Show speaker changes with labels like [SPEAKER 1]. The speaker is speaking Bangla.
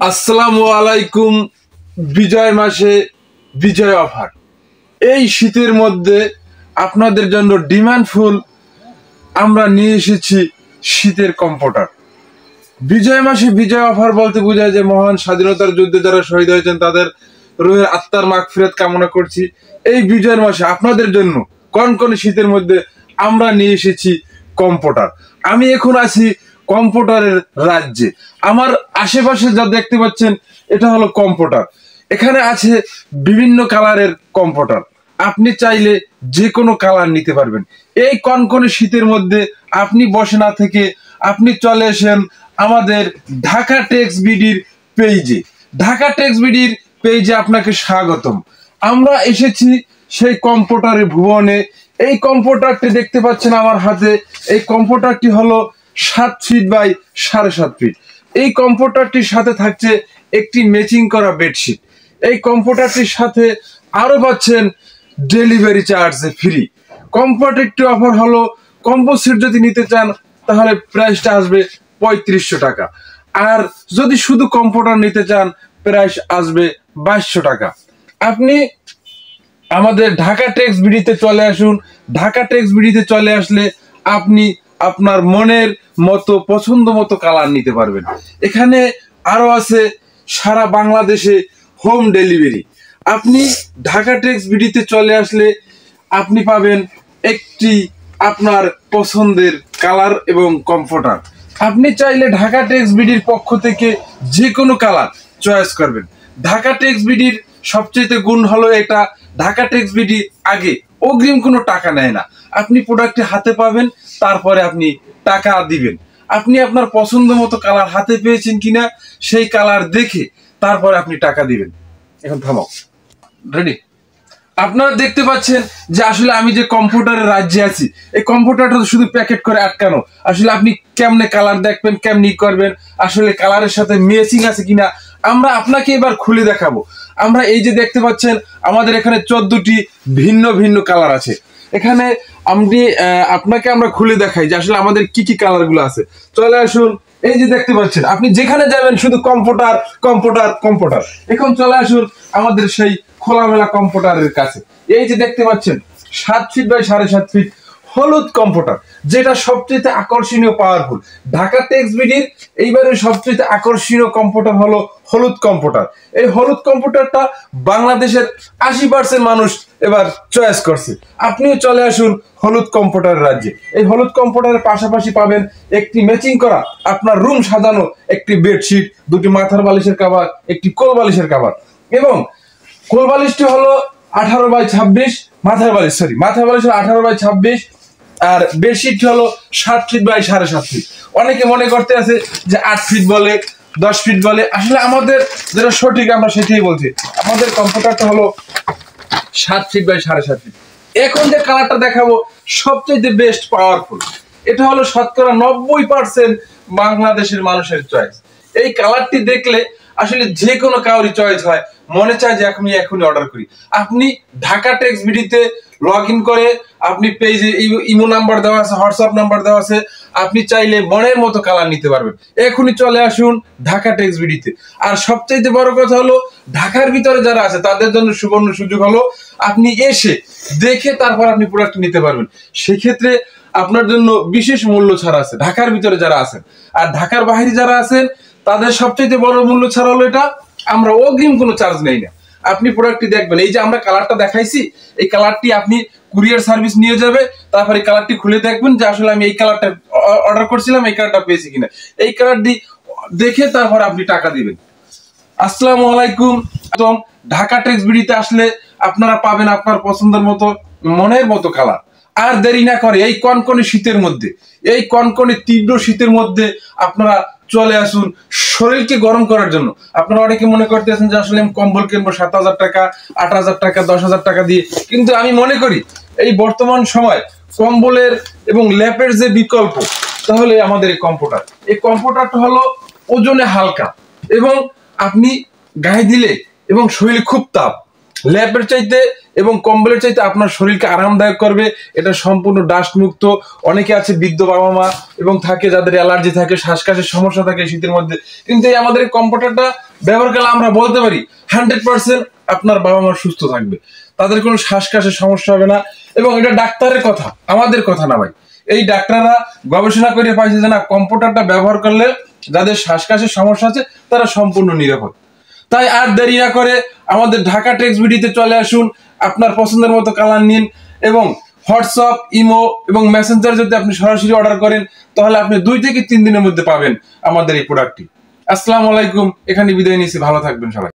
[SPEAKER 1] আসসালামু আলাইকুম। বিজয় মাসে বিজয় অফার। এই শীতের মধ্যে আপনাদের জন্য ডিমান্ডফুল আমরা নিয়ে এসেছি শীতের কম্ফোর্টার। বিজয় মাসে বিজয় অফার বলতে বোঝায় যে মহান স্বাধীনতার যুদ্ধে যারা শহীদ হয়েছেন তাদের রুহের আত্মার মাগফিরাত কামনা করছি। এই বিজয়ের মাসে আপনাদের জন্য কনকনে শীতের মধ্যে আমরা নিয়ে এসেছি কম্ফোর্টার। আমি এখন আছি কম্ফোর্টারের রাজ্যে। আমার আশেপাশে যা দেখতে পাচ্ছেন এটা হলো কম্ফোর্টার। এখানে আছে বিভিন্ন কালারের কম্ফোর্টার। আপনি চাইলে যে কোনো কালার নিতে পারবেন। এই কনকনে শীতের মধ্যে আপনি বসে না থেকে আপনি চলে আসেন আমাদের ঢাকা টেক্স বিডির পেজে। ঢাকা টেক্স বিডির পেজে আপনাকে স্বাগতম। আমরা এসেছি সেই কম্ফোর্টারের ভুবনে। এই কম্ফোর্টারটি দেখতে পাচ্ছেন আমার হাতে। এই কম্ফোর্টারটি হলো 7 ফিট বাই 7.5 ফিট। এই কম্ফোর্টারটির সাথে থাকছে একটি ম্যাচিং করা বেডশিট। এই কম্ফোর্টারটির সাথে আরো পাচ্ছেন ডেলিভারি চার্জ ফ্রি। কম্ফোর্টারটি অফার হলো কম্বো সেট যদি নিতে চান তাহলে প্রাইসটা আসবে 3500 টাকা। আর যদি শুধু কম্ফোর্টার নিতে চান প্রাইস আসবে 2200 টাকা। আপনি আমাদের ঢাকা টেক্স বিডিতে চলে আসুন। ঢাকা টেক্স বিডিতে চলে আসলে আপনি আপনার মনের মতো পছন্দ মতো কালার নিতে পারবেন। এখানে আরো আছে সারা বাংলাদেশে হোম ডেলিভারি। আপনি ঢাকা টেক্স বিডিতে চলে আসলে আপনি পাবেন একটি আপনার পছন্দের কালার এবং কমফোর্টার। আপনি চাইলে ঢাকা টেক্স বিডির পক্ষ থেকে যে কোনো কালার চয়েস করবেন। ঢাকা টেক্স বিডির সবচেয়ে গুণ হলো এটা, ঢাকা টেক্স বিডি আগে অগ্রিম কোনো টাকা নেয় না। আপনি প্রোডাক্টটি হাতে পাবেন, তারপরে আপনি টাকা দিবেন। আপনি আপনার পছন্দ মতো কালার হাতে পেয়েছেন কিনা সেই কালার দেখে তারপরে আপনি টাকা দিবেন। এখন থামাও, রেডি? আপনারা দেখতে পাচ্ছেন যে আসলে আমি যে কম্ফোর্টারের রাজ্যে আছি। এই কম্ফোর্টারটা শুধু প্যাকেট করে আটকানো। আসলে আপনি কেমনে কালার দেখবেন, কেমনি করবেন, আসলে কালারের সাথে ম্যাচিং আছে কিনা আমরা আপনাকে এবার খুলে দেখাবো। আমরা এই যে দেখতে পাচ্ছেন আমাদের এখানে 14টি ভিন্ন ভিন্ন কালার আছে। এখানে আপনাকে আমরা খুলে দেখাই যে আসলে আমাদের কি কি কালার গুলো আছে। চলে আসুন। এই যে দেখতে পাচ্ছেন আপনি যেখানে যাবেন শুধু কম্ফোর্টার কম্ফোর্টার কম্ফোর্টার। এখন চলে আসুন আমাদের সেই খোলামেলা কম্ফোর্টারের কাছে। এই যে দেখতে পাচ্ছেন 7 ফিট বাই 7.5 ফিট হলুদ কম্ফোর্টার, যেটা সবচেয়ে আকর্ষণীয় পাওয়ারফুল। ঢাকা টেক্স বিডির এইবারে সবচেয়ে আকর্ষণীয় কম্ফোর্টার হলো হলুদ কম্ফোর্টার। এই হলুদ কম্ফোর্টারটা বাংলাদেশের 80% মানুষ এবার চয়েস করছে। আপনিও চলে আসুন হলুদ কম্ফোর্টারের রাজ্যে। এই হলুদ কম্ফোর্টারের পাশাপাশি পাবেন একটি ম্যাচিং করা আপনার রুম সাজানো একটি বেডশিট, দুটি মাথার বালিশের কভার, একটি কোল বালিশের কভার। এবং কোল বালিশটি হলো 18 বাই 26, মাথার বালিশের 18 বাই 26, আর বেডশিট হলো 7 ফিট বাই 7.5 ফিট। অনেকে মনে করতে আছে যে 8 ফিট বলে, 10 ফিট বলে। আসলে আমাদের যেটা সঠিক আমরা সেটাই বলছি। আমাদের কম্ফোর্টারটা হলো 7 ফিট বাই 7.5 ফিট। এখন যে কালারটা দেখাবো সবচেয়ে বেস্ট পাওয়ারফুল। এটা হলো শতকরা 90% বাংলাদেশের মানুষের চয়েস। এই কালারটি দেখলে আসলে যে কোনো কাউরি চয়েস হয়, মনে চায় যে এখনই অর্ডার করি। আপনি ঢাকা টেক্স বিডিতে লগ ইন করে আপনি পেজে ইমো নাম্বার দেওয়া আছে, হোয়াটসঅ্যাপ নাম্বার দেওয়া আছে। আপনি চাইলে মনের মতো কালার নিতে পারবেন। এখনই চলে আসুন ঢাকা টেক্স বিডিতে। আর সবচেয়ে বড় কথা হলো ঢাকার ভিতরে যারা আছে তাদের জন্য সুবর্ণ সুযোগ হলো আপনি এসে দেখে তারপর আপনি প্রোডাক্ট নিতে পারবেন। সেক্ষেত্রে আপনার জন্য বিশেষ মূল্য ছাড় আছে ঢাকার ভিতরে যারা আছেন। আর ঢাকার বাইরে যারা আছেন তাদের সবচেয়ে বড় মূল্য ছাড় হলো এটা, আমরা অগ্রিম কোনো চার্জ নেই না। আপনি প্রোডাক্টটি দেখবেন, এই যে আমরা কালারটা দেখাইছি, এই কালারটি আপনি কুরিয়ার সার্ভিস নিয়ে যাবে, তারপরে কালারটি খুলে দেখবেন যে আসলে আমি এই কালারটা অর্ডার করছিলাম, এই কালারটা পেয়েছি কিনা। এই কালারটি দেখে তারপর আপনি টাকা দিবেন। আসসালামু আলাইকুম। ঢাকা টেক্স বিডিতে আসলে আপনারা পাবেন আপনার পছন্দের মতো মনের মতো কালার। আর দেরি না করে এই কনকনে শীতের মধ্যে, এই কনকনে তীব্র শীতের মধ্যে আপনারা চলে আসুন শরীরকে গরম করার জন্য। আপনারা অনেকে মনে করতেছেন যে আসলে আমি কম্বল কিনবো 7,000 টাকা, 8,000 টাকা, 10,000 টাকা দিয়ে। কিন্তু আমি মনে করি এই বর্তমান সময় কম্বলের এবং ল্যাপের যে বিকল্প, তাহলে আমাদের এই কম্ফোর্টার। এই কম্ফোর্টারটা হলো ওজনে হালকা এবং আপনি গায়ে দিলে এবং শরীরে খুব তাপ, ল্যাপের চাইতে এবং কম্বলের চাইতে আপনার শরীরকে আরামদায়ক করবে। এটা সম্পূর্ণ ডাস্ট মুক্ত। অনেকে আছে বৃদ্ধ বাবা মা এবং থাকে যাদের অ্যালার্জি থাকে, শ্বাসকাশের সমস্যা থাকে শীতের মধ্যে, কিন্তু এই আমাদের কম্ফোর্টারটা ব্যবহার করলে আমরা বলতে পারি 100% আপনার বাবা মা সুস্থ থাকবে, তাদের কোনো শ্বাসকষ্টের সমস্যা হবে না। এবং এটা ডাক্তারের কথা, আমাদের কথা না ভাই। এই ডাক্তাররা গবেষণা করে পাইছে যে না, কম্পিউটারটা ব্যবহার করলে যাদের শ্বাসকষ্টের সমস্যা আছে তারা সম্পূর্ণ নিরাপদ। তাই আর দেরি না করে আমাদের ঢাকা টেক্স ভিডিওতে চলে আসুন, আপনার পছন্দের মতো কালার নিন এবং হোয়াটসঅ্যাপ, ইমো এবং মেসেঞ্জার যদি আপনি সরাসরি অর্ডার করেন তাহলে আপনি 2 থেকে 3 দিনের মধ্যে পাবেন আমাদের এই প্রোডাক্টটি। আসসালামু আলাইকুম, এখানে বিদায় নিচ্ছি, ভালো থাকবেন সবাই।